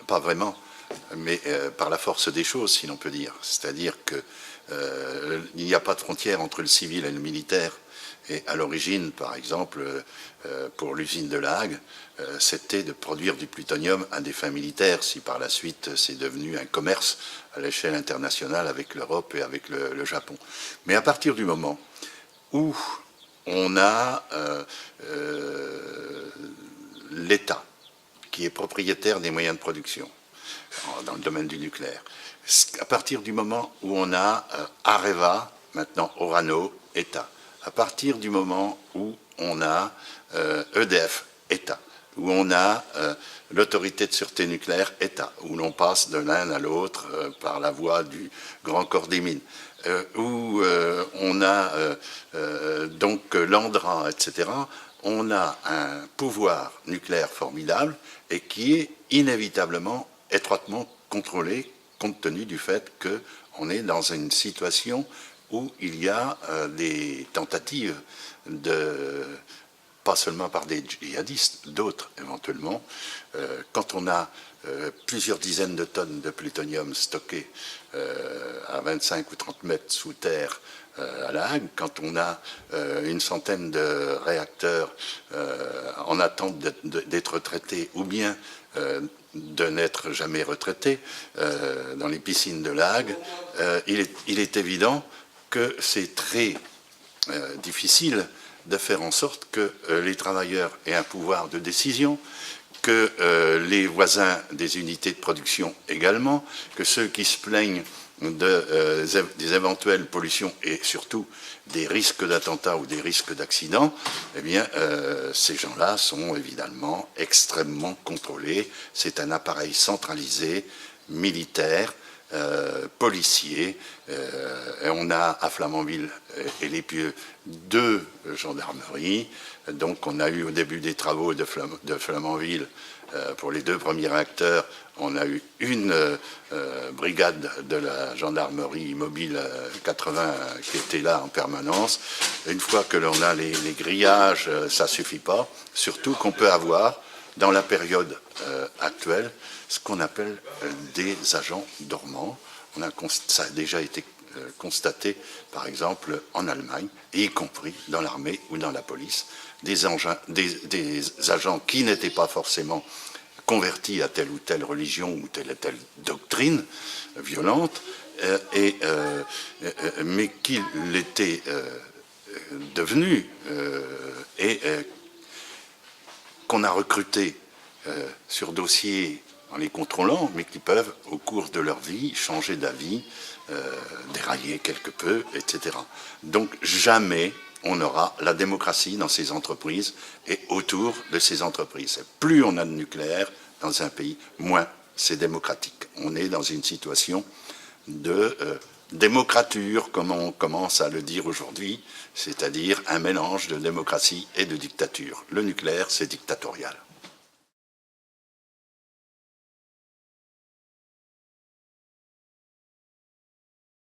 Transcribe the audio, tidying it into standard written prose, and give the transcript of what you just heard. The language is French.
Pas vraiment, mais par la force des choses, si l'on peut dire. C'est-à-dire qu'il n'y a pas de frontière entre le civil et le militaire. Et à l'origine, par exemple, pour l'usine de La Hague, c'était de produire du plutonium à des fins militaires. Si par la suite c'est devenu un commerce à l'échelle internationale avec l'Europe et avec le Japon. Mais à partir du moment où on a l'État qui est propriétaire des moyens de production dans le domaine du nucléaire, à partir du moment où on a Areva, maintenant Orano, État, à partir du moment où on a EDF, État, où on a l'autorité de sûreté nucléaire, État, où l'on passe de l'un à l'autre par la voie du Grand Corps des Mines, où on a donc l'ANDRA, etc., on a un pouvoir nucléaire formidable et qui est inévitablement étroitement contrôlé compte tenu du fait qu'on est dans une situation où il y a des tentatives pas seulement par des djihadistes, d'autres éventuellement. Quand on a plusieurs dizaines de tonnes de plutonium stockées à 25 ou 30 mètres sous terre à La Hague, quand on a une centaine de réacteurs en attente d'être retraités ou bien de n'être jamais retraités dans les piscines de La Hague, il est évident que c'est très difficile de faire en sorte que les travailleurs aient un pouvoir de décision, que les voisins des unités de production également, que ceux qui se plaignent des éventuelles pollutions et surtout des risques d'attentats ou des risques d'accidents, eh bien, ces gens-là sont évidemment extrêmement contrôlés. C'est un appareil centralisé, militaire, policier. Et on a à Flamanville et Les Pieux 2 gendarmeries. Donc on a eu au début des travaux de Flamanville, pour les 2 premiers réacteurs, on a eu une brigade de la gendarmerie mobile 80 qui était là en permanence. Une fois que l'on a les grillages, ça ne suffit pas. Surtout qu'on peut avoir, dans la période actuelle, ce qu'on appelle des agents dormants. Ça a déjà été constaté, par exemple, en Allemagne, et y compris dans l'armée ou dans la police, des agents qui n'étaient pas forcément convertis à telle ou telle religion ou telle doctrine violente, mais qui l'étaient devenus et qu'on a recrutés sur dossier en les contrôlant, mais qui peuvent, au cours de leur vie, changer d'avis, dérailler quelque peu, etc. Donc jamais on aura la démocratie dans ces entreprises et autour de ces entreprises. Plus on a de nucléaire dans un pays, moins c'est démocratique. On est dans une situation de démocrature, comme on commence à le dire aujourd'hui, c'est-à-dire un mélange de démocratie et de dictature. Le nucléaire, c'est dictatorial.